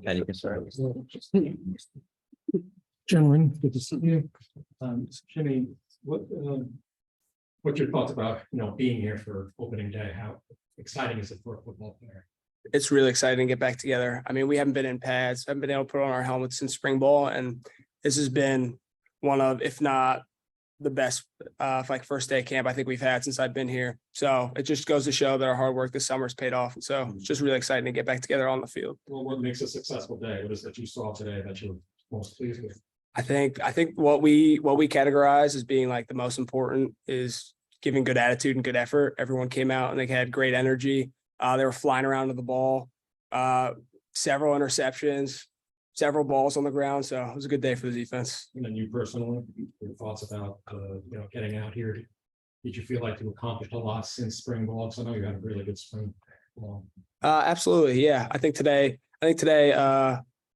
And you can start. Gentlemen, good to see you. Jimmy, what's your thoughts about, being here for opening day? How exciting is it for a football player? It's really exciting to get back together. I mean, we haven't been in pads, haven't been able to put on our helmets since spring ball, and this has been one of, if not the best, first day camp I think we've had since I've been here. So it just goes to show that our hard work this summer has paid off. And so it's just really exciting to get back together on the field. Well, what makes a successful day? What is that you saw today that you're most pleased with? I think what we categorize as being like the most important is giving good attitude and good effort. Everyone came out and they had great energy. They were flying around to the ball, several interceptions, several balls on the ground. So it was a good day for the defense. And then you personally, your thoughts about, getting out here? Did you feel like you accomplished a lot since spring ball? Because I know you had a really good spring ball. Absolutely. Yeah. I think today,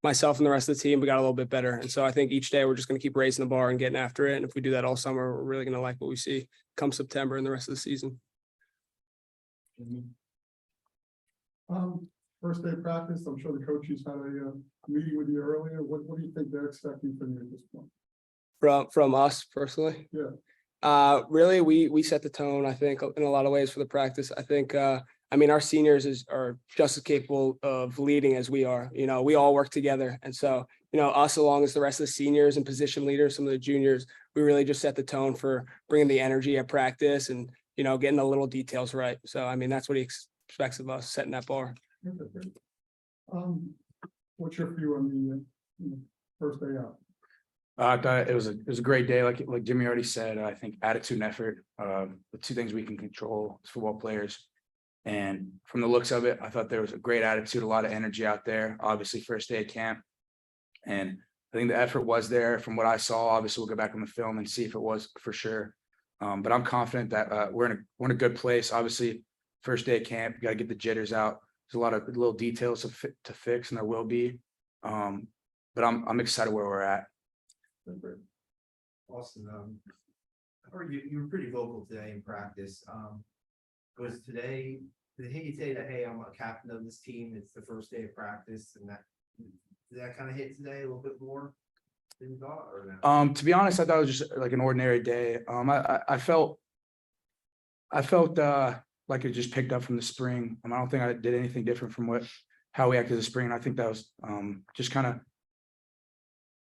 myself and the rest of the team, we got a little bit better. And so I think each day we're just going to keep raising the bar and getting after it. And if we do that all summer, we're really going to like what we see come September and the rest of the season. First day of practice, I'm sure the coaches had a meeting with you earlier. What do you think they're expecting from you at this point? From us personally? Yeah. Really, we set the tone, I think, in a lot of ways for the practice. I think, our seniors are just as capable of leading as we are. We all work together. And so, us along as the rest of the seniors and position leaders, some of the juniors, we really just set the tone for bringing the energy at practice and, getting the little details right. So, that's what he expects of us, setting that bar. Okay. What's your view on the first day out? I thought it was a great day. Like Jimmy already said, I think attitude and effort, the two things we can control as football players. And from the looks of it, I thought there was a great attitude, a lot of energy out there, obviously first day of camp. And I think the effort was there from what I saw. Obviously, we'll go back on the film and see if it was for sure. But I'm confident that we're in a good place. Obviously, first day of camp, you got to get the jitters out. There's a lot of little details to fix, and there will be. But I'm excited where we're at. Austin, you were pretty vocal today in practice. Was today, did he say that, hey, I'm a captain of this team, it's the first day of practice, and did that kind of hit today a little bit more than you thought, or no? To be honest, I thought it was just like an ordinary day. I felt like it just picked up from the spring. I don't think I did anything different from how we acted the spring. I think that was just kind of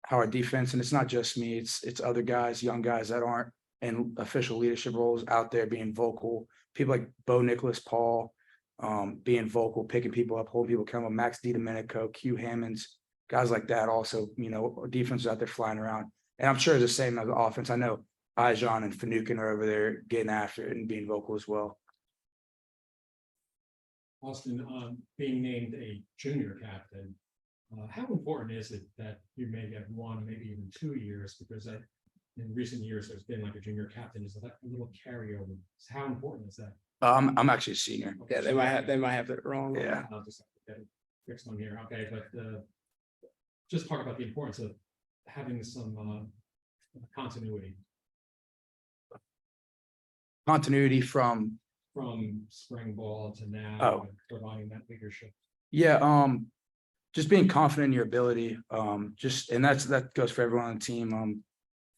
how our defense, and it's not just me, it's other guys, young guys that aren't in official leadership roles out there being vocal. People like Bo Nicholas, Paul, being vocal, picking people up, holding people accountable, Max DiDomenico, Q Hammonds, guys like that. Also, defense is out there flying around. And I'm sure it's the same as the offense. I know Ijon and Finucane are over there getting after it and being vocal as well. Austin, being named a junior captain, how important is it that you may get 1, maybe even 2 years? Because in recent years, there's been like a junior captain. Is that a little carryover? How important is that? I'm actually a senior. Yeah, they might have it wrong. Yeah. I'll just have to get it fixed on here. Okay, but just talk about the importance of having some continuity. Continuity from spring ball to now, Oh. providing that leadership. Yeah, just being confident in your ability. And that goes for everyone on the team.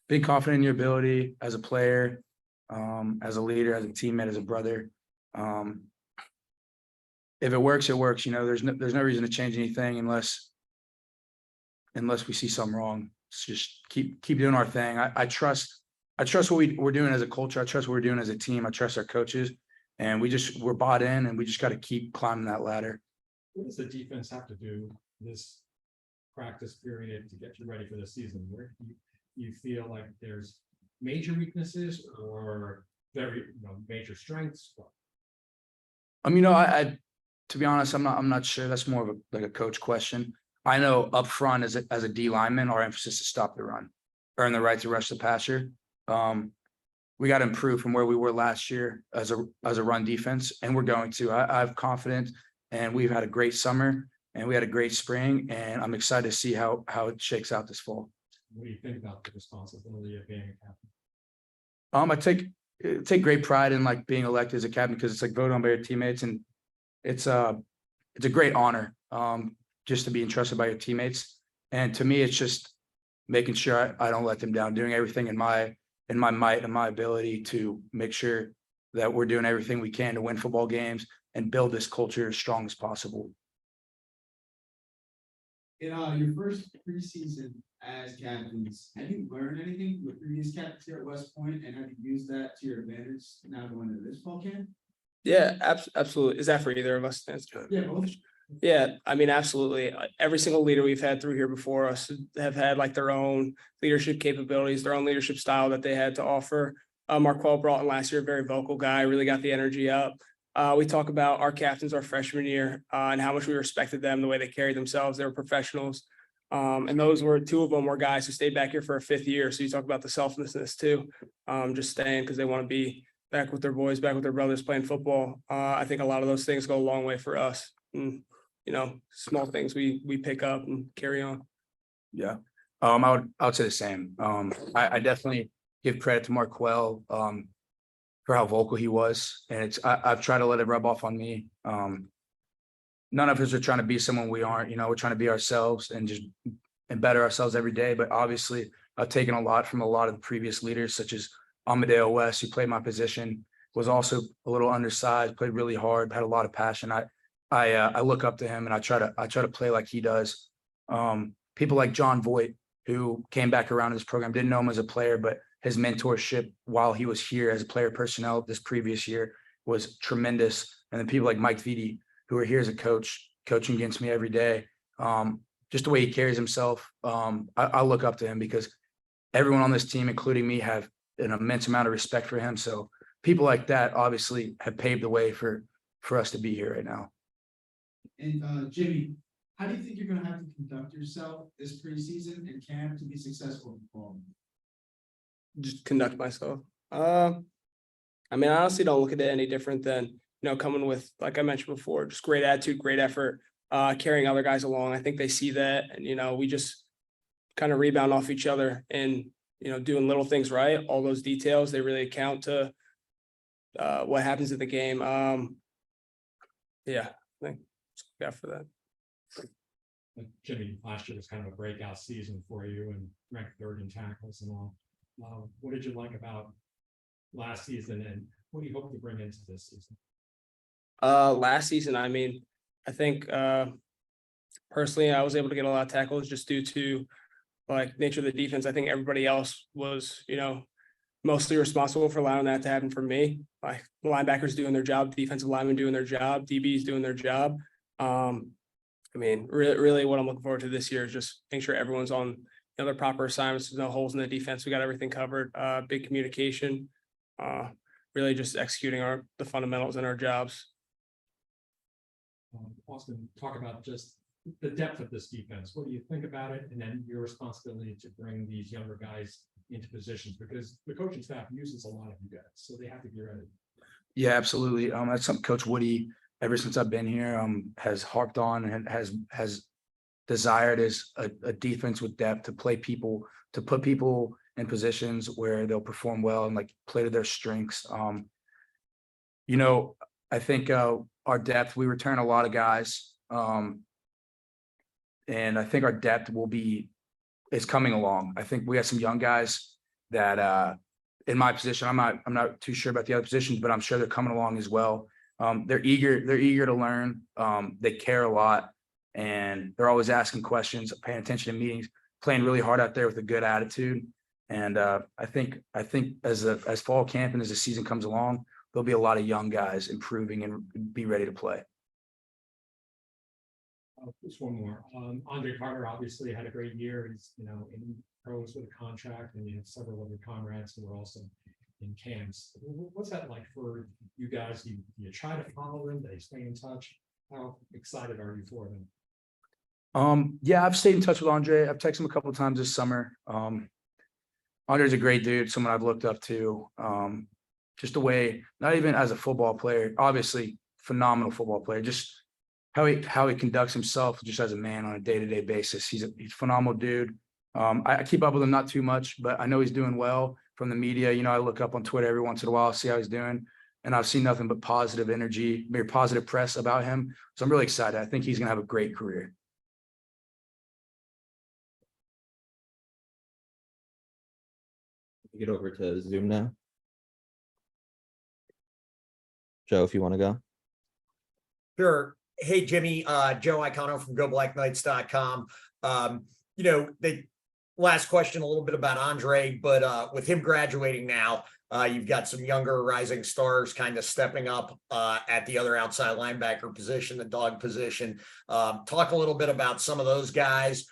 Being confident in your ability as a player, as a leader, as a teammate, as a brother. If it works, it works. There's no reason to change anything unless we see something wrong. It's just keep doing our thing. I trust what we're doing as a culture. I trust what we're doing as a team. I trust our coaches, and we're bought in, and we just got to keep climbing that ladder. What does the defense have to do this practice period to get you ready for the season? Where you feel like there's major weaknesses or very major strengths? I to be honest, I'm not sure. That's more of a coach question. I know up front as a D lineman, our emphasis is to stop the run, earn the right to rush the passer. We got to improve from where we were last year as a run defense, and we're going to. I have confidence, and we've had a great summer, and we had a great spring, and I'm excited to see how it shakes out this fall. What do you think about the responsibility of being a captain? I take great pride in like being elected as a captain because it's like voted on by your teammates, and it's a great honor. just to be entrusted by your teammates. And to me, it's just making sure I don't let them down, doing everything in my might and my ability to make sure that we're doing everything we can to win football games and build this culture as strong as possible. In your first preseason as captains, have you learned anything with previous captains here at West Point, and have you used that to your advantage now going into this fall camp? Yeah, absolutely. Is that for either of us? to answer? Yeah, both. Yeah, I mean, absolutely. Every single leader we've had through here before us have had like their own leadership capabilities, their own leadership style that they had to offer. Marquel brought in last year, a very vocal guy, really got the energy up. We talk about our captains our freshman year and how much we respected them, the way they carried themselves. They were professionals. And those were two of them were guys who stayed back here for a fifth year. So you talk about the selflessness too, just staying because they want to be back with their boys, back with their brothers playing football. I think a lot of those things go a long way for us. And, small things we pick up and carry on. Yeah. I would say the same. I definitely give credit to Marquel for how vocal he was. And I've tried to let it rub off on me. None of us are trying to be someone we aren't, we're trying to be ourselves and just and better ourselves every day. But obviously I've taken a lot from a lot of the previous leaders, such as Amadeo West, who played my position, was also a little undersized, played really hard, had a lot of passion. I look up to him and I try to play like he does. People like John Voight, who came back around his program, didn't know him as a player, but his mentorship while he was here as a player personnel this previous year was tremendous. And then people like Mike Vitti, who are here as a coach, coaching against me every day. Just the way he carries himself. I look up to him because everyone on this team, including me, have an immense amount of respect for him. So people like that obviously have paved the way for us to be here right now. And Jimmy, how do you think you're going to have to conduct yourself this preseason and camp to be successful in fall? Just conduct myself. I mean, I honestly don't look at it any different than, coming with, like I mentioned before, just great attitude, great effort, carrying other guys along. I think they see that. And, we just kind of rebound off each other and, doing little things right. All those details, they really account to what happens in the game. Yeah, I think that's for that. Jimmy, last year was kind of a breakout season for you and ranked third in tackles and all. What did you like about last season, and what do you hope to bring into this season? Last season, I mean, I think personally, I was able to get a lot of tackles just due to like nature of the defense. I think everybody else was, mostly responsible for allowing that to happen for me. Like linebackers doing their job, defensive linemen doing their job, DBs doing their job. I mean, really what I'm looking forward to this year is just making sure everyone's on their proper assignments. There's no holes in the defense. We got everything covered. Big communication, really just executing the fundamentals in our jobs. Austin, talk about just the depth of this defense. What do you think about it? And then your responsibility to bring these younger guys into positions, because the coaching staff uses a lot of you guys, so they have to be ready. Yeah, absolutely. That's something Coach Woody, ever since I've been here, has harped on and has desired is a defense with depth to play people, to put people in positions where they'll perform well and like play to their strengths. I think our depth, we return a lot of guys. And I think our depth is coming along. I think we have some young guys that in my position, I'm not too sure about the other positions, but I'm sure they're coming along as well. They're eager to learn. They care a lot, and they're always asking questions, paying attention to meetings, playing really hard out there with a good attitude. And I think as fall camp and as the season comes along, there'll be a lot of young guys improving and be ready to play. Just one more. Andre Carter obviously had a great year. He's in pros with a contract, and you have several other comrades who are also in camps. What's that like for you guys? Do you try to follow them? Do they stay in touch? How excited are you for them? Yeah, I've stayed in touch with Andre. I've texted him a couple of times this summer. Andre's a great dude, someone I've looked up to. Just the way, not even as a football player, obviously phenomenal football player, just how he conducts himself just as a man on a day-to-day basis. He's a phenomenal dude. I keep up with him not too much, but I know he's doing well from the media. I look up on Twitter every once in a while, see how he's doing, and I've seen nothing but positive energy, maybe positive press about him. So I'm really excited. I think he's going to have a great career. get over to Zoom now. Joe, if you want to go. Sure. Hey, Jimmy, Joe Icono from GoBlackKnights.com. The last question a little bit about Andre, but with him graduating now, you've got some younger rising stars kind of stepping up at the other outside linebacker position, the dog position. Talk a little bit about some of those guys,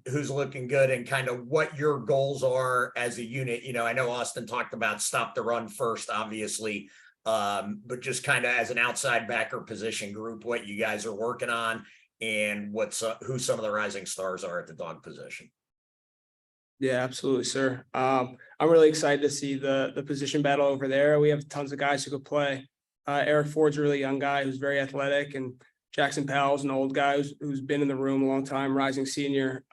who's looking good and kind of what your goals are as a unit. I know Austin talked about stop the run first, obviously. But just kind of as an outside backer position group, what you guys are working on and who some of the rising stars are at the dog position. Yeah, absolutely, sir. I'm really excited to see the position battle over there. We have tons of guys who could play. Eric Ford's a really young guy who's very athletic, and Jackson Powell's an old guy who's been in the room a long time, rising senior.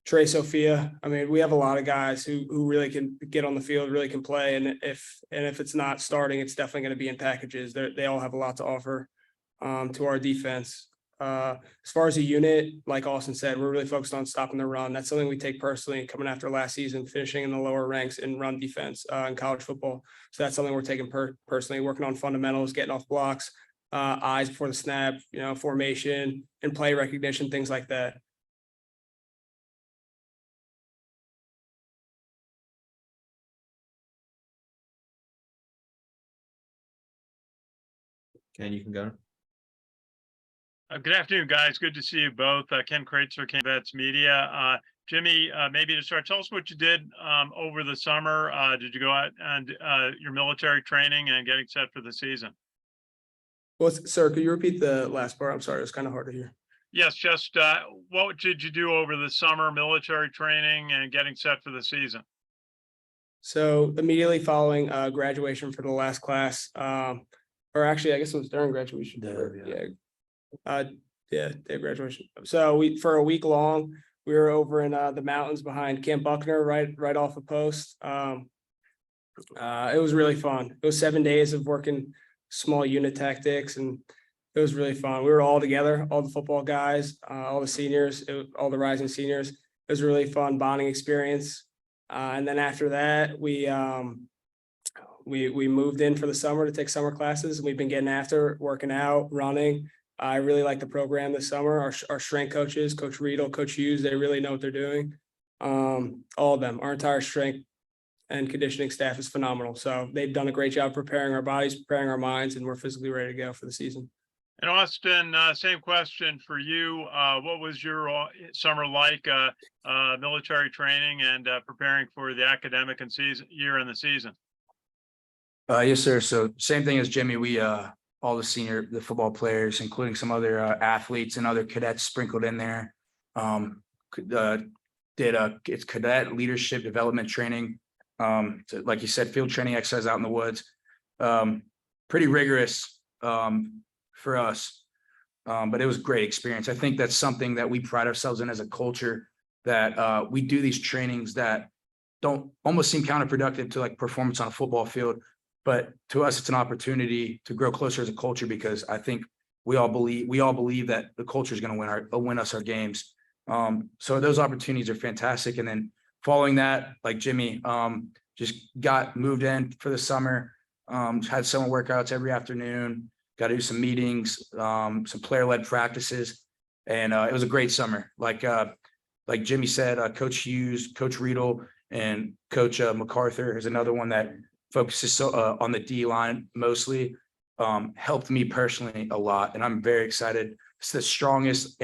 Trey Sophia. I mean, we have a lot of guys who really can get on the field, really can play. And if it's not starting, it's definitely going to be in packages. They all have a lot to offer to our defense. As far as a unit, like Austin said, we're really focused on stopping the run. That's something we take personally coming after last season, finishing in the lower ranks in run defense in college football. So that's something we're taking personally, working on fundamentals, getting off blocks, eyes before the snap, formation and play recognition, things like that. Ken, you can go. Good afternoon, guys. Good to see you both. Ken Kreitzer, Vets Media. Jimmy, maybe to start, tell us what you did over the summer. Did you go out and your military training and getting set for the season? Well, sir, could you repeat the last part? I'm sorry, it was kind of hard to hear. Yes, just what did you do over the summer, military training and getting set for the season? So immediately following graduation for the last class, or actually, I guess it was during graduation. Day of graduation. So for a week long, we were over in the mountains behind Camp Buckner, right off the post. It was really fun. It was 7 days of working small unit tactics, and it was really fun. We were all together, all the football guys, all the seniors, all the rising seniors. It was a really fun bonding experience. And then after that, we moved in for the summer to take summer classes. We've been getting after working out, running. I really like the program this summer. Our strength coaches, Coach Riedel, Coach Hughes, they really know what they're doing. All of them, our entire strength and conditioning staff is phenomenal. So they've done a great job preparing our bodies, preparing our minds, and we're physically ready to go for the season. And Austin, same question for you. What was your summer like, military training and preparing for the academic and year in the season? Yes, sir. So same thing as Jimmy. We all the football players, including some other athletes and other cadets sprinkled in there. It's cadet leadership development training. So like you said, field training exercise out in the woods. Pretty rigorous for us, but it was a great experience. I think that's something that we pride ourselves in as a culture, that we do these trainings that don't almost seem counterproductive to like performance on a football field. But to us, it's an opportunity to grow closer as a culture, because I think we all believe that the culture is going to win us our games. So those opportunities are fantastic. And then following that, like Jimmy, just got moved in for the summer, had summer workouts every afternoon, got to do some meetings, some player-led practices. And it was a great summer. Like Jimmy said, Coach Hughes, Coach Riedel, and Coach MacArthur is another one that focuses on the D line mostly, helped me personally a lot. And I'm very excited. It's the strongest,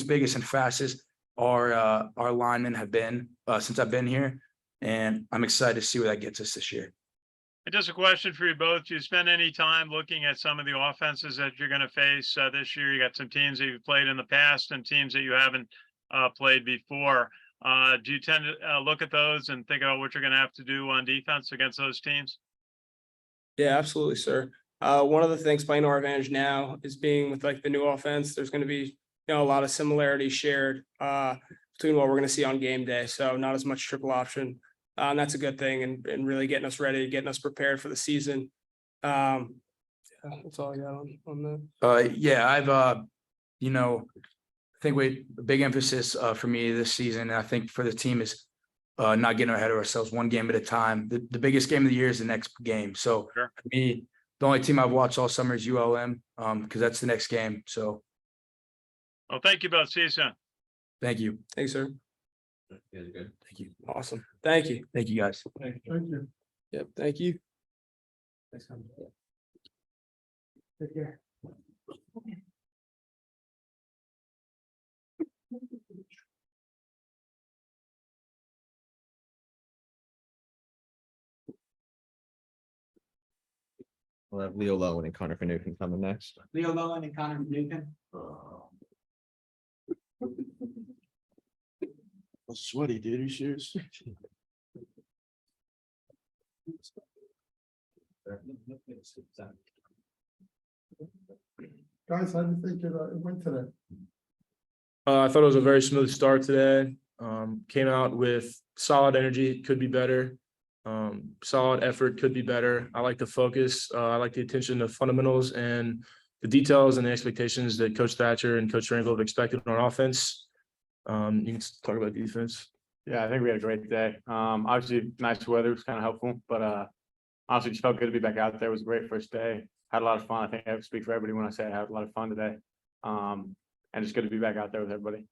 biggest, and fastest our linemen have been since I've been here. And I'm excited to see where that gets us this year. And just a question for you both. Do you spend any time looking at some of the offenses that you're going to face this year? You got some teams that you've played in the past and teams that you haven't played before. Do you tend to look at those and think about what you're going to have to do on defense against those teams? Yeah, absolutely, sir. One of the things playing to our advantage now is being with like the new offense. There's going to be, a lot of similarities shared between what we're going to see on game day. So not as much triple option. And that's a good thing, and really getting us ready, getting us prepared for the season. That's all I got on that. Yeah, I've, I think a big emphasis for me this season, and I think for the team, is not getting ahead of ourselves one game at a time. The biggest game of the year is the next game. So Sure. for me, the only team I've watched all summer is ULM, because that's the next game. So Well, thank you both. See you soon. thank you. Thanks, sir. Yeah, good. Thank you. Awesome. Thank you. Thank you, guys. Thank you. Yep, thank you. Take care. We'll have Leo Lowin and Connor Finucane coming next. Leo Lowin and Connor Monken. Sweaty, dude, you serious? Guys, how do you think it went today? I thought it was a very smooth start today. Came out with solid energy, could be better. Solid effort, could be better. I like the focus. I like the attention to fundamentals and the details and the expectations that Coach Thatcher and Coach Rangel have expected on offense. You can talk about defense. Yeah, I think we had a great day. Obviously, nice weather was kind of helpful, but honestly, just felt good to be back out there. It was a great first day. Had a lot of fun. I think I speak for everybody when I say I had a lot of fun today. And it's good to be back out there with everybody.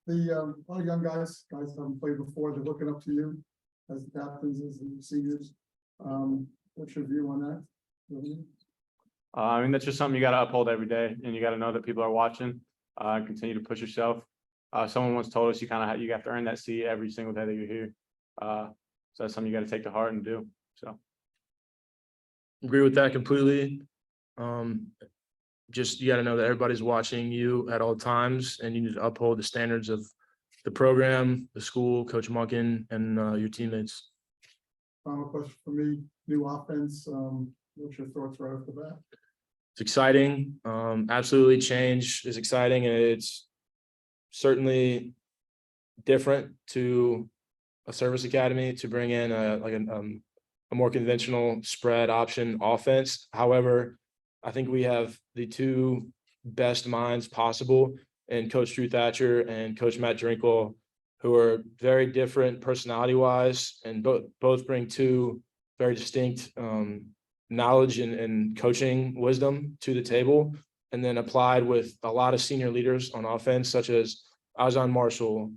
The a lot of young guys haven't played before, they're looking up to you as the captains, as the seniors. What's your view on that? I mean, that's just something you got to uphold every day, and you got to know that people are watching. And continue to push yourself. Someone once told us you have to earn that seat every single day that you're here. So that's something you got to take to heart and do. So Agree with that completely. Just you got to know that everybody's watching you at all times, and you need to uphold the standards of the program, the school, Coach Monken, and your teammates. Final question for me, new offense, what's your thoughts right off the bat? It's exciting. Absolutely, change is exciting, and it's certainly different to a service academy to bring in a more conventional spread option offense. However, I think we have the two best minds possible in Coach Drew Thatcher and Coach Matt Drinkle, who are very different personality wise, and both bring two very distinct knowledge and coaching wisdom to the table, and then applied with a lot of senior leaders on offense, such as Azan Marshall,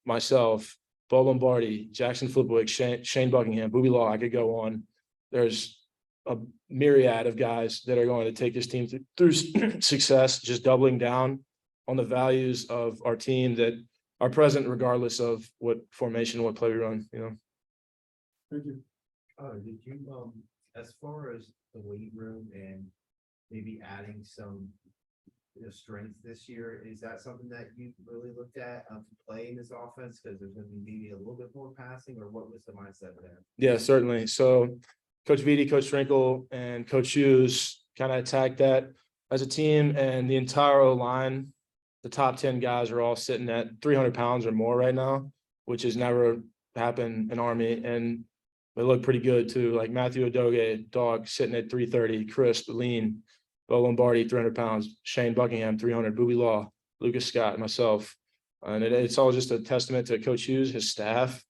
myself, Bo Lombardi, Jackson Flipwick, Shane Buckingham, Booby Law. I could go on. There's a myriad of guys that are going to take this team through success, just doubling down on the values of our team that are present regardless of what formation, what play we run, you know. Thank you. Did you, as far as the weight room and maybe adding some strength this year, is that something that you really looked at to play in this offense? Because there's going to be maybe a little bit more passing, or what was the mindset there? Yeah, certainly. So Coach Vitti, Coach Wrinkle, and Coach Hughes kind of attacked that as a team, and the entire line, the top 10 guys are all sitting at 300 pounds or more right now, which has never happened in Army. And they look pretty good too. Like Matthew Odoge, dog, sitting at 330, crisp, lean. Bo Lombardi, 300 pounds. Shane Buckingham, 300. Booby Law, Lucas Scott, myself. And it's all just a testament to Coach Hughes, his staff,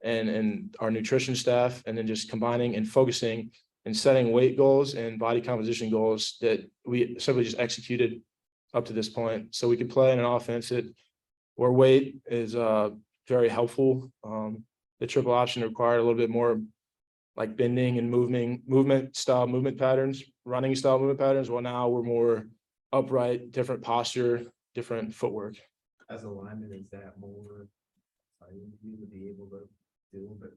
and our nutrition staff, and then just combining and focusing and setting weight goals and body composition goals that we simply just executed up to this point. So we could play in an offense where weight is very helpful. The triple option required a little bit more like bending and movement patterns, running style movement patterns. Well, now we're more upright, different posture, different footwork. As a lineman, is that more you to be able to do? But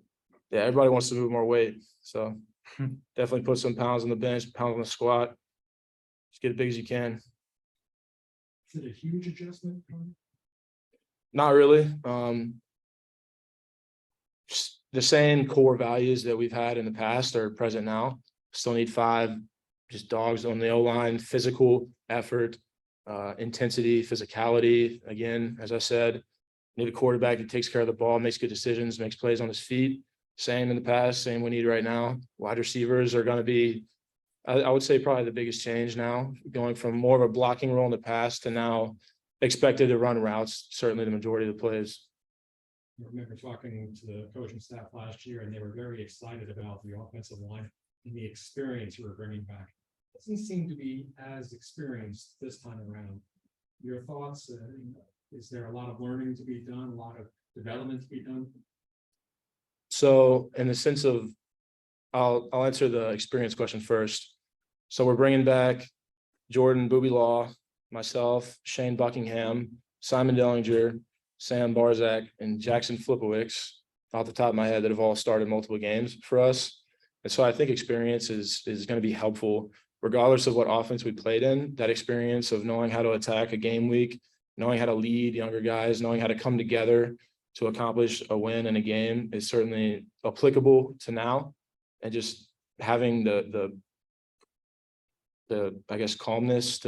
Yeah, everybody wants to move more weight. So definitely put some pounds on the bench, pounds on the squat. Just get as big as you can. Is it a huge adjustment? Not really. Just the same core values that we've had in the past are present now. Still need 5 just dogs on the O-line, physical effort, intensity, physicality. Again, as I said, need a quarterback that takes care of the ball, makes good decisions, makes plays on his feet. Same in the past, same we need right now. Wide receivers are going to be, I would say, probably the biggest change now, going from more of a blocking role in the past to now expected to run routes, certainly the majority of the plays. I remember talking to the coaching staff last year, and they were very excited about the offensive line and the experience you were bringing back. Doesn't seem to be as experienced this time around. Your thoughts? Is there a lot of learning to be done, a lot of development to be done? So in the sense of, I'll answer the experience question first. So we're bringing back Jordan Booby Law, myself, Shane Buckingham, Simon Dellinger, Sam Barzak, and Jackson Flipowicz, off the top of my head, that have all started multiple games for us. And so I think experience is going to be helpful, regardless of what offense we played in. That experience of knowing how to attack a game week, knowing how to lead younger guys, knowing how to come together to accomplish a win in a game is certainly applicable to now. And just having the I guess calmness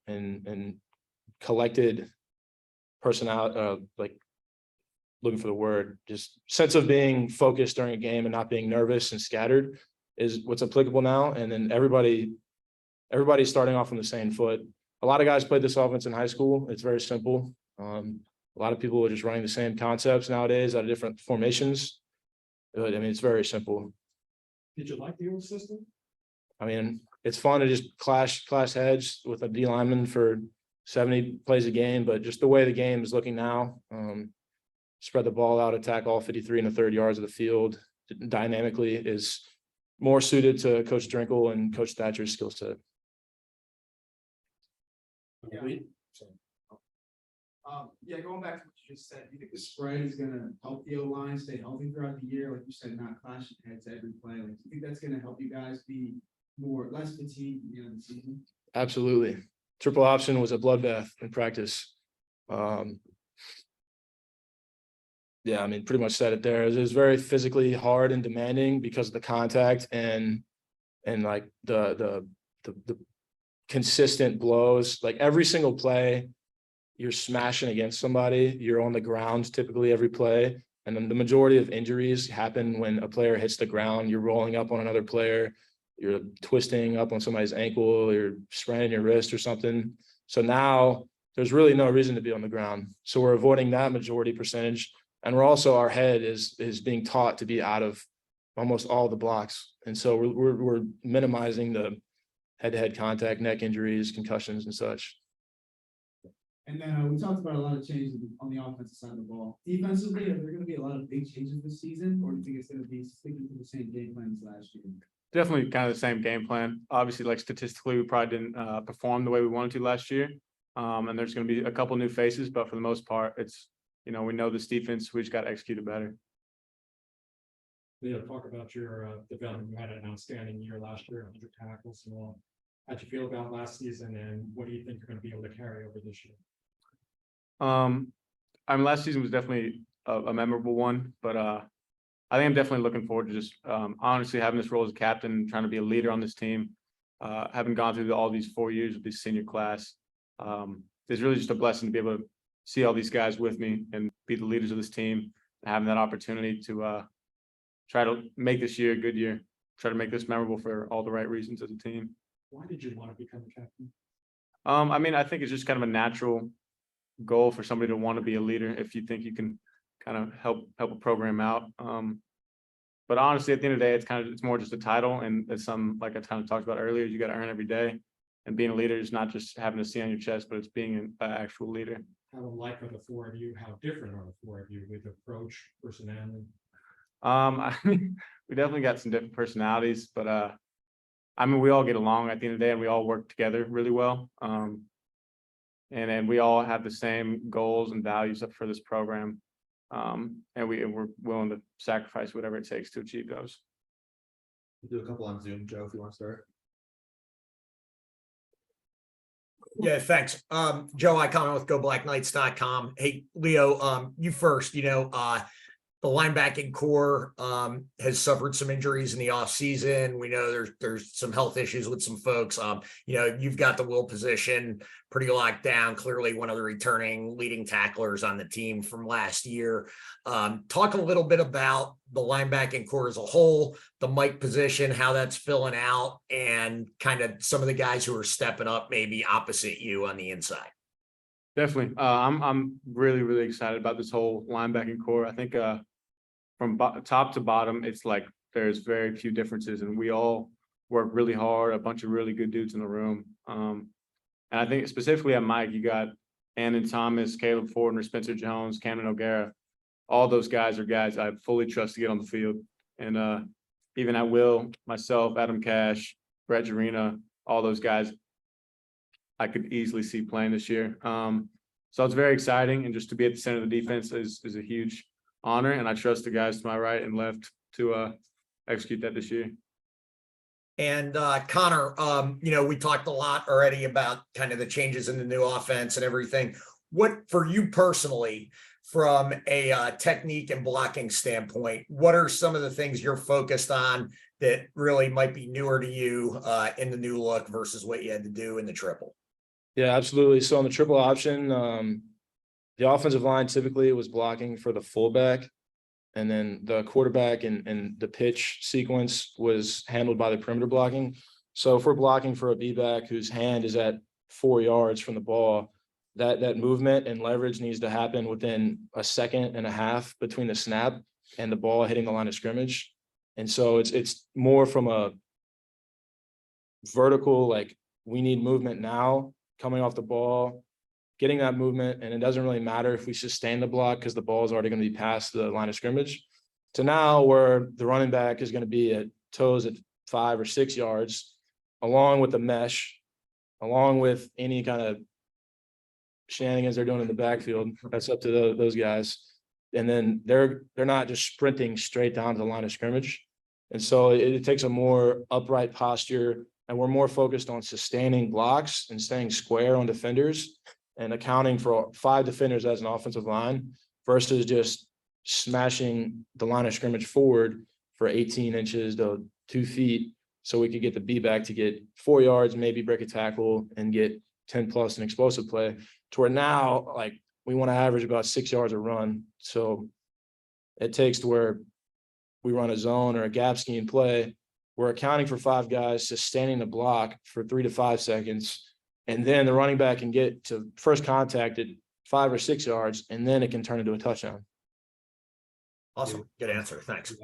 and collected personality, like looking for the word, just sense of being focused during a game and not being nervous and scattered is what's applicable now. And then everybody's starting off on the same foot. A lot of guys played this offense in high school. It's very simple. A lot of people are just running the same concepts nowadays out of different formations. But I mean, it's very simple. Did you like the old system? I mean, it's fun to just clash heads with a D lineman for 70 plays a game, but just the way the game is looking now, spread the ball out, attack all 53 and a third yards of the field dynamically is more suited to Coach Drinkle and Coach Thatcher's skill set. Yeah, going back to what you just said, do you think the spread is gonna help the O-line stay healthy throughout the year? Like you said, not clashing heads every play. Like, do you think that's gonna help you guys be less fatigued at the end of the season? Absolutely. Triple option was a bloodbath in practice. Yeah, I mean, pretty much said it there. It was very physically hard and demanding because of the contact and like the consistent blows. Like every single play, you're smashing against somebody. You're on the ground typically every play, and then the majority of injuries happen when a player hits the ground. You're rolling up on another player. You're twisting up on somebody's ankle, you're spraining your wrist or something. So now there's really no reason to be on the ground. So we're avoiding that majority percentage. And we're also, our head is being taught to be out of almost all the blocks. And so we're minimizing the head-to-head contact, neck injuries, concussions and such. And then we talked about a lot of changes on the offensive side of the ball. Defensively, are there gonna be a lot of big changes this season, or do you think it's gonna be sticking to the same game plan as last year? Definitely kind of the same game plan. Obviously, like statistically, we probably didn't perform the way we wanted to last year. And there's going to be a couple new faces, but for the most part, it's, we know this defense, we just got to execute it better. Yeah, talk about your development. You had an outstanding year last year, 100 tackles and all. How'd you feel about last season, and what do you think you're going to be able to carry over this year? I mean, last season was definitely a memorable one, but I think I'm definitely looking forward to just honestly having this role as a captain, trying to be a leader on this team. Having gone through all these 4 years with this senior class, it's really just a blessing to be able to see all these guys with me and be the leaders of this team, and having that opportunity to try to make this year a good year, try to make this memorable for all the right reasons as a team. Why did you want to become a captain? I mean, I think it's just kind of a natural goal for somebody to want to be a leader if you think you can kind of help a program out. But honestly, at the end of the day, it's more just a title, and it's like I kind of talked about earlier, you got to earn every day. And being a leader is not just having a C on your chest, but it's being an actual leader. How alike are the four of you? How different are the four of you with approach, personality? I mean, we definitely got some different personalities, but I mean, we all get along at the end of the day, and we all work together really well. And we all have the same goals and values for this program. And we're willing to sacrifice whatever it takes to achieve those. We'll do a couple on Zoom, Joe, if you want to start. Yeah, thanks. Joe Icona with GoBlackKnights.com. Hey, Leo, you first. The linebacking core has suffered some injuries in the offseason. We know there's some health issues with some folks. You've got the will position pretty locked down. Clearly one of the returning leading tacklers on the team from last year. Talk a little bit about the linebacking core as a whole, the Mike position, how that's filling out, and kind of some of the guys who are stepping up maybe opposite you on the inside. Definitely. I'm really excited about this whole linebacking core. I think from top to bottom, it's like there's very few differences, and we all work really hard. A bunch of really good dudes in the room. And I think specifically at Mike, you got Andon Thomas, Caleb Ford, Spencer Jones, Cameron O'Gara. All those guys are guys I fully trust to get on the field. And even at Will, myself, Adam Cash, Brett Jarena, all those guys I could easily see playing this year. So it's very exciting, and just to be at the center of the defense is a huge honor, and I trust the guys to my right and left to execute that this year. And Connor, we talked a lot already about kind of the changes in the new offense and everything. What, for you personally, from a technique and blocking standpoint, what are some of the things you're focused on that really might be newer to you in the new look versus what you had to do in the triple? Yeah, absolutely. So on the triple option, the offensive line typically was blocking for the fullback, and then the quarterback and the pitch sequence was handled by the perimeter blocking. So if we're blocking for a B-back whose hand is at 4 yards from the ball, that movement and leverage needs to happen within a second and a half between the snap and the ball hitting the line of scrimmage. And so it's more from a vertical, like we need movement now coming off the ball, getting that movement, and it doesn't really matter if we sustain the block because the ball is already going to be past the line of scrimmage, to now where the running back is going to be at toes at 5 or 6 yards, along with the mesh, along with any kind of shenanigans they're doing in the backfield. That's up to those guys. And then they're not just sprinting straight down to the line of scrimmage. And so it takes a more upright posture, and we're more focused on sustaining blocks and staying square on defenders and accounting for 5 defenders as an offensive line versus just smashing the line of scrimmage forward for 18 inches to 2 feet so we could get the B back to get 4 yards, maybe break a tackle and get 10 plus an explosive play, to where now, like, we want to average about 6 yards a run. So it takes to where we run a zone or a gap scheme play, we're accounting for 5 guys, sustaining the block for 3 to 5 seconds. And then the running back can get to first contact at 5 or 6 yards, and then it can turn into a touchdown. Awesome. Good answer. Thanks.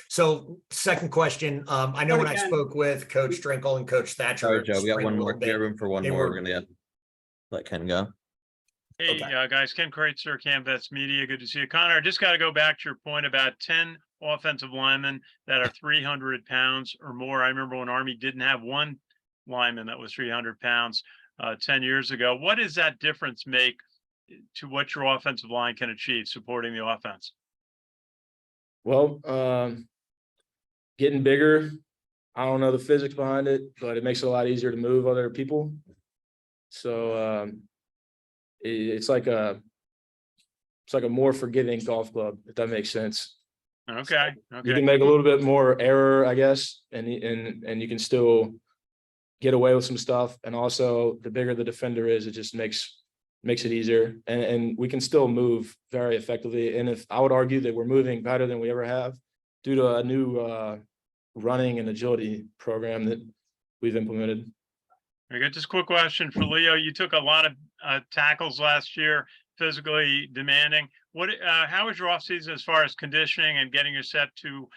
So second question, I know when I spoke with Coach Drinkle and Coach Thatcher. Sorry, Joe, we got spring one a more. little We have bit, room for one they more. were- We're gonna let Ken go. Hey, Okay. guys, Ken Kreitzer, Camvets Media. Good to see you. Connor, I just got to go back to your point about 10 offensive linemen that are 300 pounds or more. I remember when Army didn't have one lineman that was 300 pounds 10 years ago. What does that difference make to what your offensive line can achieve supporting the offense? Well, getting bigger, I don't know the physics behind it, but it makes it a lot easier to move other people. So it's like a more forgiving golf club, if that makes sense. Okay. You can make a little bit more error, I guess, and you can still get away with some stuff. And also, the bigger the defender is, it just makes it easier, and we can still move very effectively. And if I would argue that we're moving better than we ever have due to a new running and agility program that we've implemented. I got this quick question for Leo. You took a lot of tackles last year, physically demanding. How was your offseason as far as conditioning and getting your set to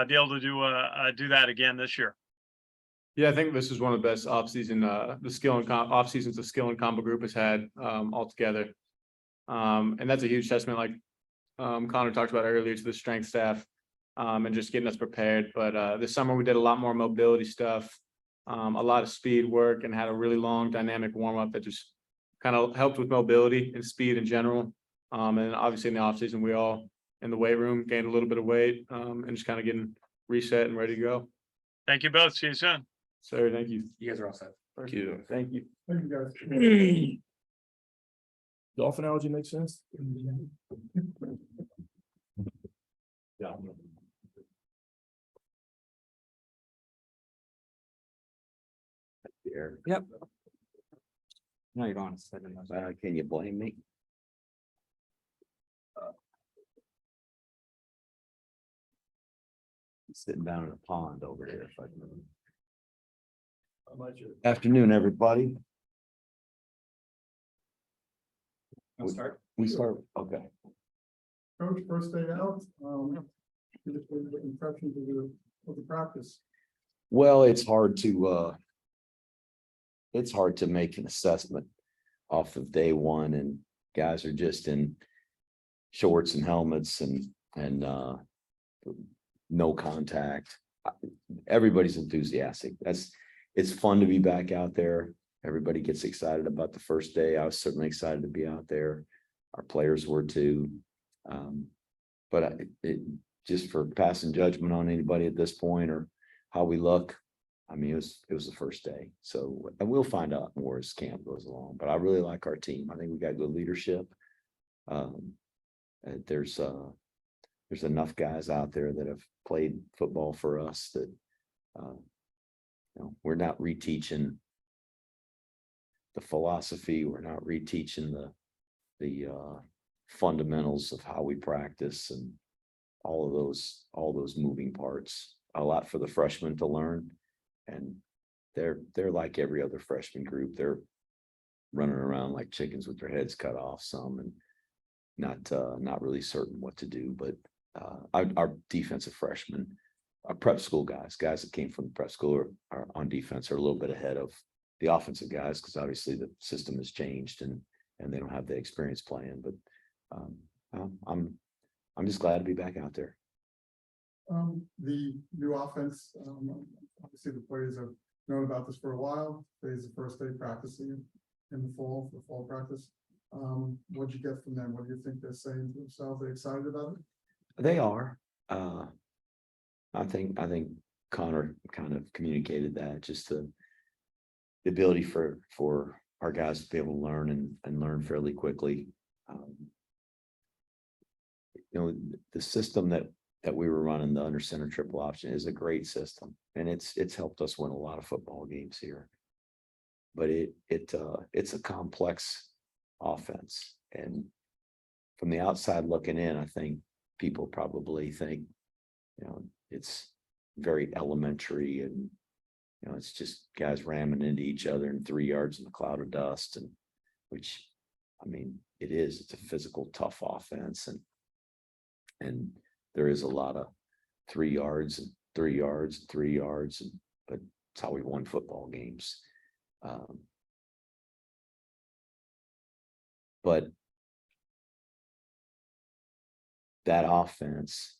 be able to do that again this year? Yeah, I think this is one of the best offseason, off seasons the skill and combo group has had altogether. And that's a huge testament, like Connor talked about earlier, to the strength staff and just getting us prepared. But this summer we did a lot more mobility stuff, a lot of speed work, and had a really long dynamic warm up that just kind of helped with mobility and speed in general. And obviously in the off season, we all in the weight room gained a little bit of weight and just kind of getting reset and ready to go. Thank you both. See you soon. Sir, thank you. You guys are all set. Thank you. Thank you. Thank you, guys. Golf analogy makes sense. Yeah. Yep. No, you don't want to say that. Can you blame me? Sitting down in a pond over here. If I can. Afternoon, everybody. I'll start. We start, okay. Coach, first day out, give us the impressions of the practice. Well, it's hard to make an assessment off of day one, and guys are just in shorts and helmets and no contact. Everybody's enthusiastic. It's fun to be back out there. Everybody gets excited about the first day. I was certainly excited to be out there. Our players were too. But just for passing judgment on anybody at this point or how we look, I mean, it was the first day. So, and we'll find out more as camp goes along, but I really like our team. I think we got good leadership. There's enough guys out there that have played football for us that, we're not reteaching the philosophy. We're not reteaching the fundamentals of how we practice and all those moving parts. A lot for the freshmen to learn, and they're like every other freshman group. They're running around like chickens with their heads cut off some, and not really certain what to do. But our defensive freshmen, our prep school guys that came from the prep school are on defense are a little bit ahead of the offensive guys, because obviously the system has changed and they don't have the experience playing. But I'm just glad to be back out there. The new offense, obviously the players have known about this for a while. Today's the first day practicing in the fall, for fall practice. What'd you get from them? What do you think they're saying to themselves? Are they excited about it? They are. I think Connor kind of communicated that, just the ability for our guys to be able to learn and learn fairly quickly. The system that we were running, the under center triple option, is a great system, and it's helped us win a lot of football games here. But it's a complex offense, and from the outside looking in, I think people probably think, it's very elementary, and it's just guys ramming into each other in 3 yards in a cloud of dust, and which, I mean, it's a physical, tough offense, and there is a lot of 3 yards and 3 yards and 3 yards, but it's how we won football games. But that offense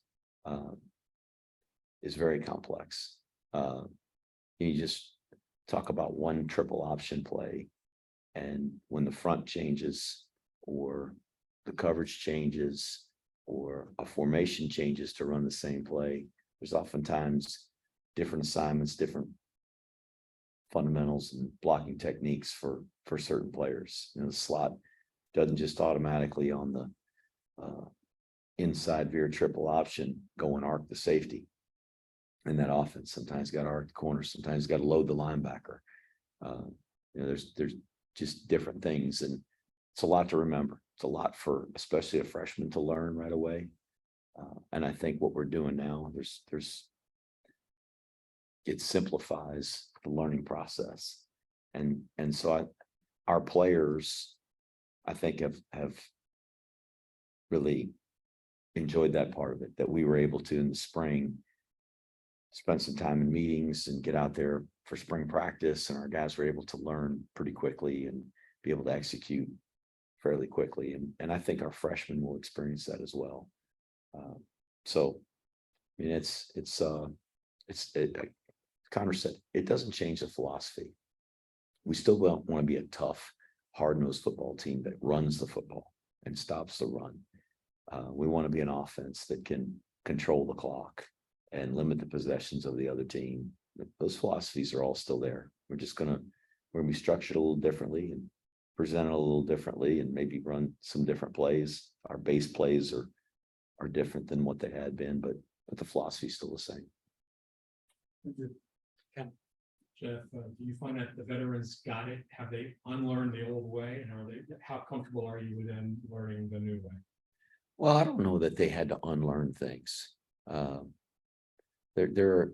is very complex. You just talk about one triple option play, and when the front changes or the coverage changes or a formation changes to run the same play, there's oftentimes different assignments, different fundamentals and blocking techniques for certain players. The slot doesn't just automatically on the inside veer triple option go and arc the safety. And that offense sometimes got to arc the corner, sometimes got to load the linebacker. There's just different things, and it's a lot to remember. It's a lot for especially a freshman to learn right away. And I think what we're doing now, it simplifies the learning process. And so our players, I think, have really enjoyed that part of it, that we were able to in the spring spend some time in meetings and get out there for spring practice, and our guys were able to learn pretty quickly and be able to execute fairly quickly. And I think our freshmen will experience that as well. So, I mean, Connor said, it doesn't change the philosophy. We still don't want to be a tough, hard-nosed football team that runs the football and stops the run. We want to be an offense that can control the clock and limit the possessions of the other team. Those philosophies are all still there. We're going to be structured a little differently and present it a little differently, and maybe run some different plays. Our base plays are different than what they had been, but the philosophy is still the same. Thank you. Jeff, do you find that the veterans got it? Have they unlearned the old way, and how comfortable are you with them learning the new way? Well, I don't know that they had to unlearn things. There are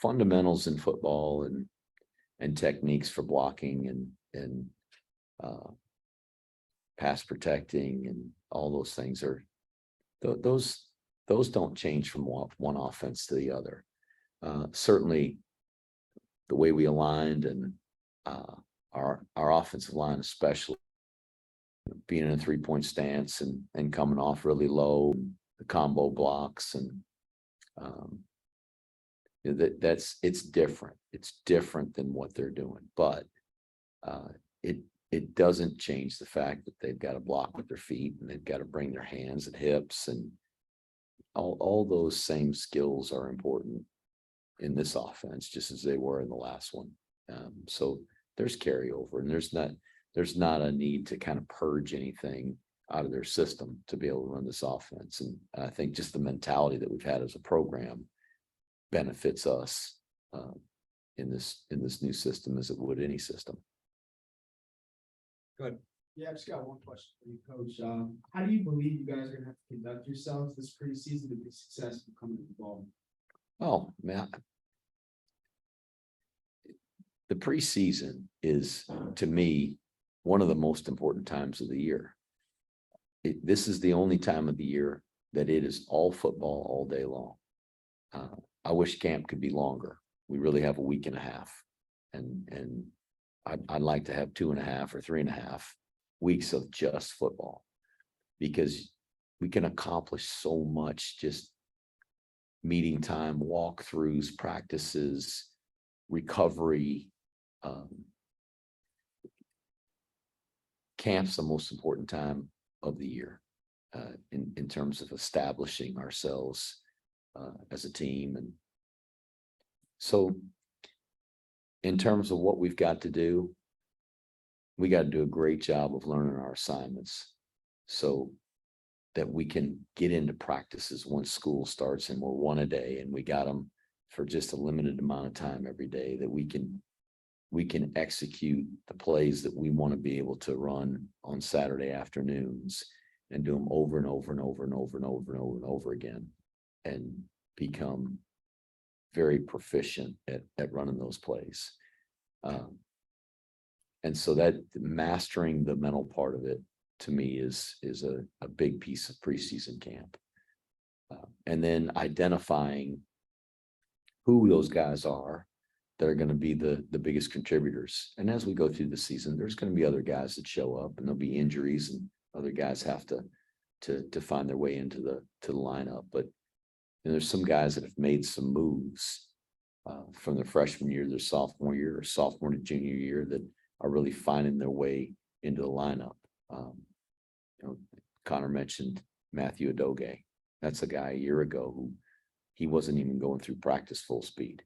fundamentals in football and techniques for blocking and pass protecting and all those things are, those don't change from one offense to the other. Certainly the way we aligned and our offensive line, especially being in a 3-point stance and coming off really low, the combo blocks and it's different. It's different than what they're doing, but it doesn't change the fact that they've got to block with their feet and they've got to bring their hands and hips, and all those same skills are important in this offense, just as they were in the last one. So there's carryover, and there's not a need to kind of purge anything out of their system to be able to run this offense. And I think just the mentality that we've had as a program benefits us in this new system as it would any system. Yeah, I've just got one question for you, Coach. How do you believe you guys are gonna have to conduct yourselves this preseason to be successful coming to the ball? Oh, man. The preseason is, to me, one of the most important times of the year. This is the only time of the year that it is all football all day long. I wish camp could be longer. We really have a week and a half. And I'd like to have 2.5 or 3.5 weeks of just football, because we can accomplish so much just meeting time, walkthroughs, practices, recovery. Camp's the most important time of the year in terms of establishing ourselves as a team. And so in terms of what we've got to do, we got to do a great job of learning our assignments so that we can get into practices once school starts and we're one a day and we got them for just a limited amount of time every day, that we can execute the plays that we want to be able to run on Saturday afternoons and do them over and over and over and over and over and over and over again, and become very proficient at running those plays. And so that mastering the mental part of it, to me, is a big piece of preseason camp. And then identifying who those guys are that are going to be the biggest contributors. And as we go through the season, there's going to be other guys that show up, and there'll be injuries, and other guys have to find their way into the lineup. But there's some guys that have made some moves from their freshman year, their sophomore year, or sophomore to junior year, that are really finding their way into the lineup. Connor mentioned Matthew Adoge. That's a guy a year ago who he wasn't even going through practice full speed.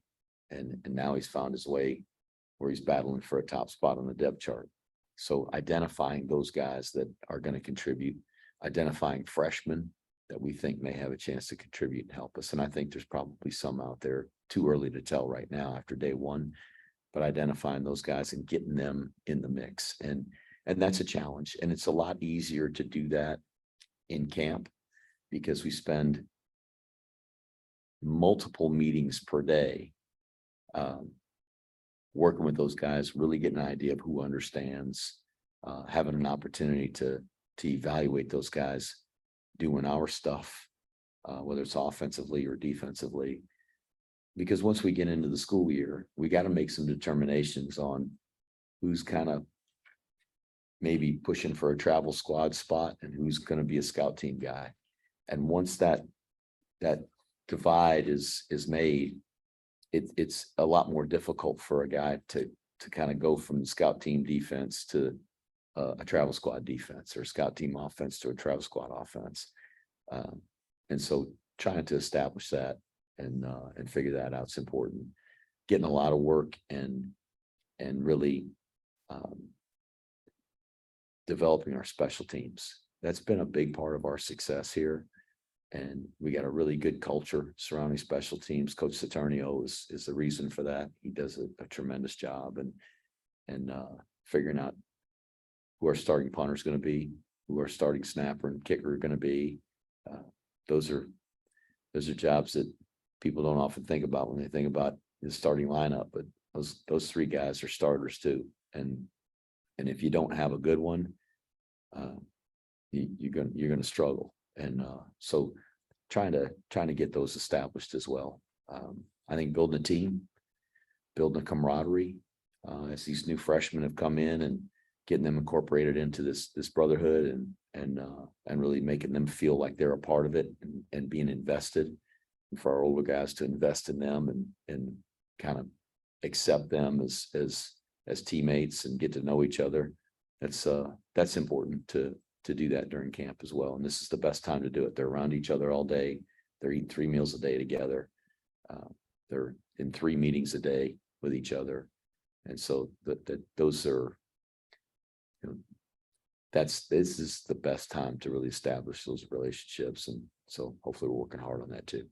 And now he's found his way where he's battling for a top spot on the depth chart. So identifying those guys that are going to contribute, identifying freshmen that we think may have a chance to contribute and help us. And I think there's probably some out there, too early to tell right now after day one, but identifying those guys and getting them in the mix. And that's a challenge. And it's a lot easier to do that in camp because we spend multiple meetings per day working with those guys, really getting an idea of who understands, having an opportunity to evaluate those guys doing our stuff, whether it's offensively or defensively. Because once we get into the school year, we got to make some determinations on who's kind of maybe pushing for a travel squad spot and who's going to be a scout team guy. And once that divide is made, it's a lot more difficult for a guy to kind of go from the scout team defense to a travel squad defense, or scout team offense to a travel squad offense. And so trying to establish that and figure that out is important. Getting a lot of work and really developing our special teams. That's been a big part of our success here. And we got a really good culture surrounding special teams. Coach Saturnio is the reason for that. He does a tremendous job and figuring out who our starting punter is going to be, who our starting snapper and kicker are going to be. Those are jobs that people don't often think about when they think about the starting lineup, but those three guys are starters too. And if you don't have a good one, you're gonna struggle. And so trying to get those established as well. I think building a team, building a camaraderie, as these new freshmen have come in and getting them incorporated into this brotherhood and really making them feel like they're a part of it and being invested. And for our older guys to invest in them and kind of accept them as teammates and get to know each other. That's important to do that during camp as well. And this is the best time to do it. They're around each other all day. They're eating 3 meals a day together. They're in 3 meetings a day with each other. And so those are, this is the best time to really establish those relationships. And so hopefully we're working hard on that too.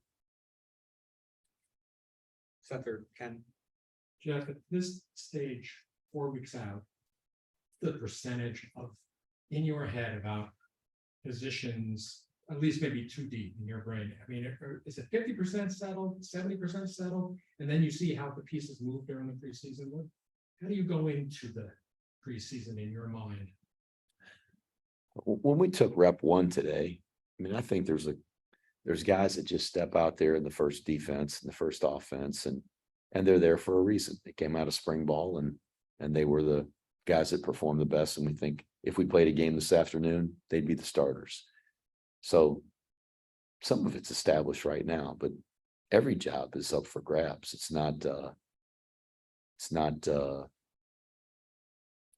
Senator Ken. Jeff, at this stage, 4 weeks out, the percentage of in your head about positions, at least maybe too deep in your brain. I mean, is it 50% settled, 70% settled? And then you see how the pieces move during the preseason. How do you go into the preseason in your mind? When we took rep 1 today, I mean, I think there's guys that just step out there in the first defense and the first offense, and they're there for a reason. They came out of spring ball and they were the guys that performed the best. And we think if we played a game this afternoon, they'd be the starters. So some of it's established right now, but every job is up for grabs. It's not a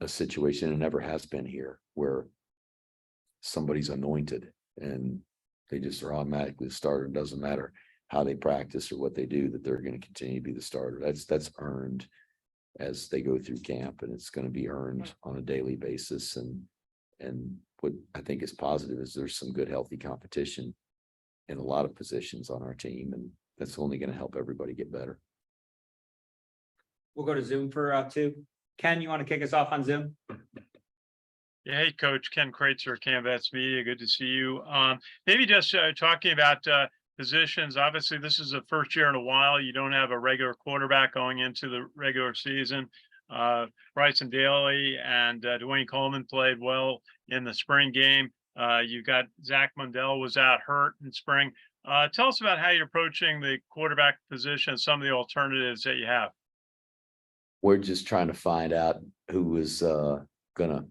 situation, it never has been here, where somebody's anointed and they just are automatically the starter. It doesn't matter how they practice or what they do, that they're going to continue to be the starter. That's earned as they go through camp, and it's going to be earned on a daily basis. And what I think is positive is there's some good, healthy competition in a lot of positions on our team, and that's only going to help everybody get better. We'll go to Zoom for 2. Ken, you want to kick us off on Zoom? Yeah, hey, Coach Ken Kreitzer, Canvas Media. Good to see you. Maybe just talking about positions. Obviously, this is the first year in a while you don't have a regular quarterback going into the regular season. Bryson Daly and Dwayne Coleman played well in the spring game. You got Zach Mundell was out hurt in spring. Tell us about how you're approaching the quarterback position, some of the alternatives that you have. We're just trying to find out who was gonna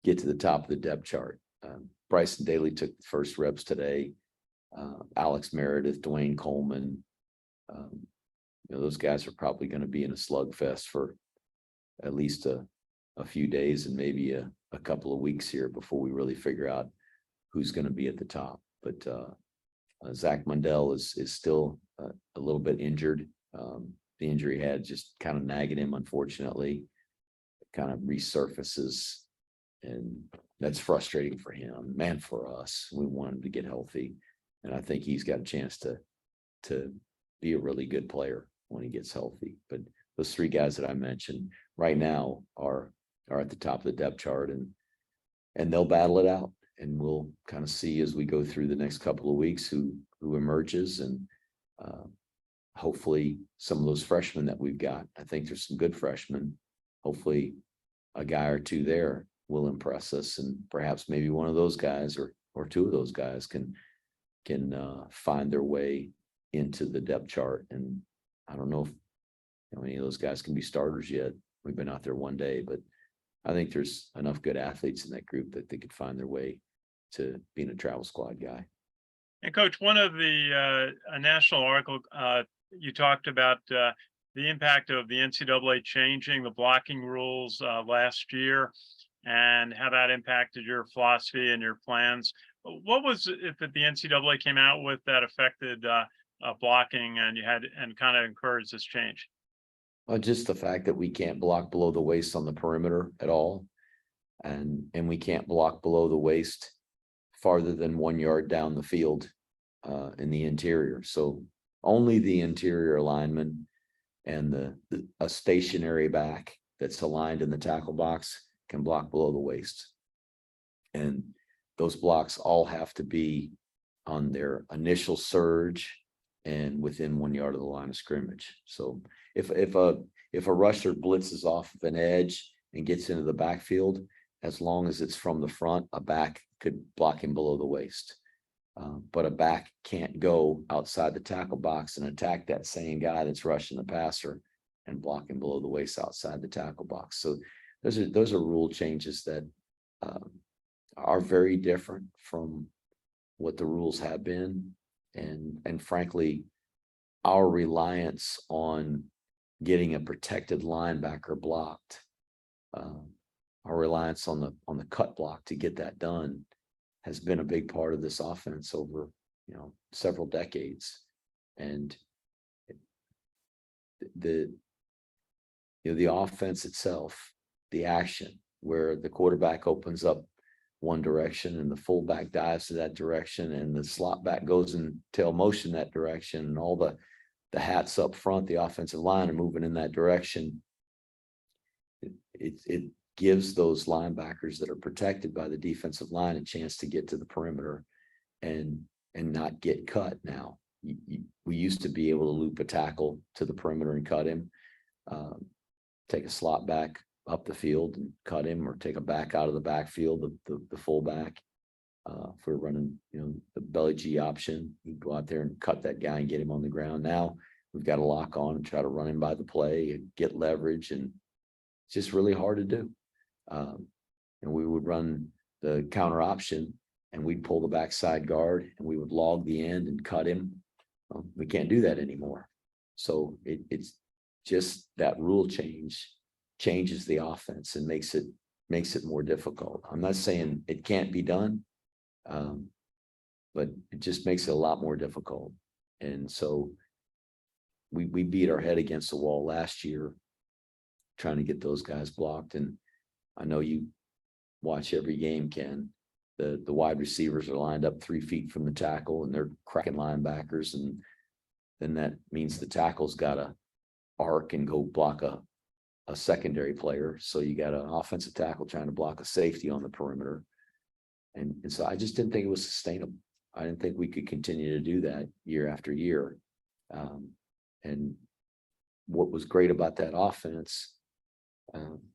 get to the top of the depth chart. Bryson Daly took the first reps today. Alex Meredith, Dwayne Coleman, those guys are probably going to be in a slugfest for at least a few days and maybe a couple of weeks here before we really figure out who's going to be at the top. But Zach Mundell is still a little bit injured. The injury had just kind of nagging him, unfortunately. It kind of resurfaces, and that's frustrating for him and for us. We want him to get healthy, and I think he's got a chance to be a really good player when he gets healthy. But those 3 guys that I mentioned right now are at the top of the depth chart, and they'll battle it out, and we'll kind of see as we go through the next couple of weeks who emerges, and hopefully some of those freshmen that we've got. I think there's some good freshmen. Hopefully a guy or 2 there will impress us, and perhaps maybe one of those guys or 2 of those guys can find their way into the depth chart. And I don't know if any of those guys can be starters yet. We've been out there 1 day, but I think there's enough good athletes in that group that they could find their way to being a travel squad guy. And Coach, one of the a national article you talked about the impact of the NCAA changing the blocking rules last year and how that impacted your philosophy and your plans. What was it that the NCAA came out with that affected blocking and you had and kind of encouraged this change? Just the fact that we can't block below the waist on the perimeter at all. And we can't block below the waist farther than 1 yard down the field in the interior. So only the interior lineman and a stationary back that's aligned in the tackle box can block below the waist. And those blocks all have to be on their initial surge and within 1 yard of the line of scrimmage. So if a rusher blitzes off of an edge and gets into the backfield as long as it's from the front, a back could block him below the waist. But a back can't go outside the tackle box and attack that same guy that's rushing the passer and block him below the waist outside the tackle box. So those are rule changes that are very different from what the rules have been. And frankly, our reliance on getting a protected linebacker blocked, our reliance on the cut block to get that done has been a big part of this offense over, several decades. And the offense itself, the action where the quarterback opens up one direction and the fullback dives to that direction and the slot back goes in tail motion that direction, and all the hats up front, the offensive line are moving in that direction. It gives those linebackers that are protected by the defensive line a chance to get to the perimeter and not get cut. Now, we used to be able to loop a tackle to the perimeter and cut him, take a slot back up the field and cut him, or take a back out of the backfield, the fullback. If we're running, the belly G option, you go out there and cut that guy and get him on the ground. Now we've got to lock on and try to run him by the play and get leverage, and it's just really hard to do. And we would run the counter option and we'd pull the backside guard and we would log the end and cut him. We can't do that anymore. So it's just that rule changes the offense and makes it more difficult. I'm not saying it can't be done, but it just makes it a lot more difficult. And so we beat our head against the wall last year trying to get those guys blocked. And I know you watch every game, Ken. The wide receivers are lined up 3 feet from the tackle and they're cracking linebackers, and then that means the tackle's got to arc and go block a secondary player. So you got an offensive tackle trying to block a safety on the perimeter. And so I just didn't think it was sustainable. I didn't think we could continue to do that year after year. And what was great about that offense,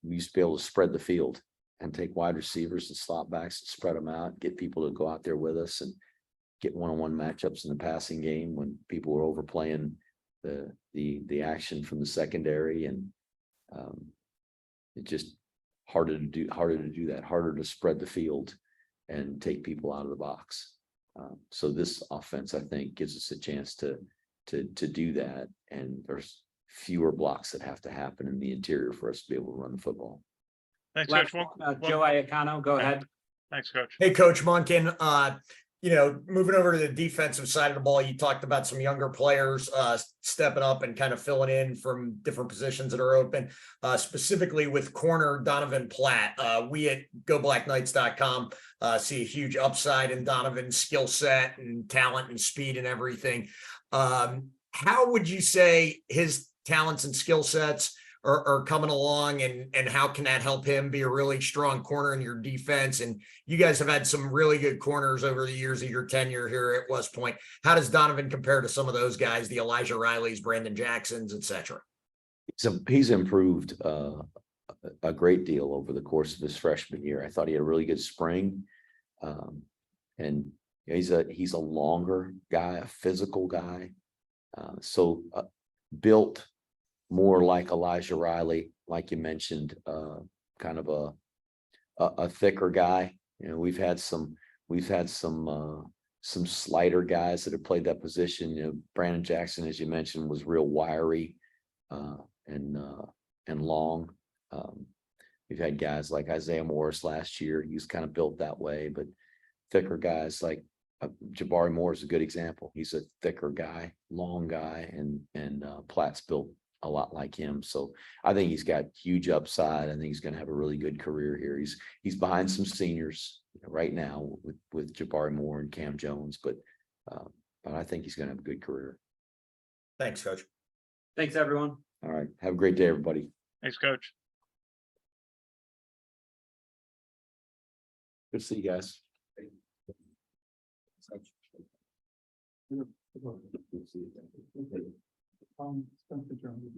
we used to be able to spread the field and take wide receivers and slot backs and spread them out, get people to go out there with us and get one-on-one matchups in the passing game when people were overplaying the action from the secondary. And it just harder to do that, harder to spread the field and take people out of the box. So this offense, I think, gives us a chance to do that. And there's fewer blocks that have to happen in the interior for us to be able to run the football. Thanks, Last Coach. one, Joe Iacano, go ahead. Thanks, Coach. Hey, Coach Monken, moving over to the defensive side of the ball, you talked about some younger players stepping up and kind of filling in from different positions that are open, specifically with corner Donovan Platt. We at GoBlackKnights.com see a huge upside in Donovan's skill set and talent and speed and everything. How would you say his talents and skill sets are coming along, and how can that help him be a really strong corner in your defense? And you guys have had some really good corners over the years of your tenure here at West Point. How does Donovan compare to some of those guys, the Elijah Rileys, Brandon Jacksons, et cetera? He's improved a great deal over the course of his freshman year. I thought he had a really good spring. And he's a longer guy, a physical guy. So built more like Elijah Riley, like you mentioned, kind of a thicker guy. We've had some slighter guys that have played that position. Brandon Jackson, as you mentioned, was real wiry and long. We've had guys like Isaiah Morris last year. He was kind of built that way, but thicker guys like Jabari Moore is a good example. He's a thicker guy, long guy, and Platt's built a lot like him. So I think he's got huge upside. I think he's going to have a really good career here. He's behind some seniors right now with Jabari Moore and Cam Jones, but I think he's going to have a good career. Thanks, Coach. Thanks, everyone. All right. Have a great day, everybody. Thanks, Coach. Good to see you guys. Spencer Jones,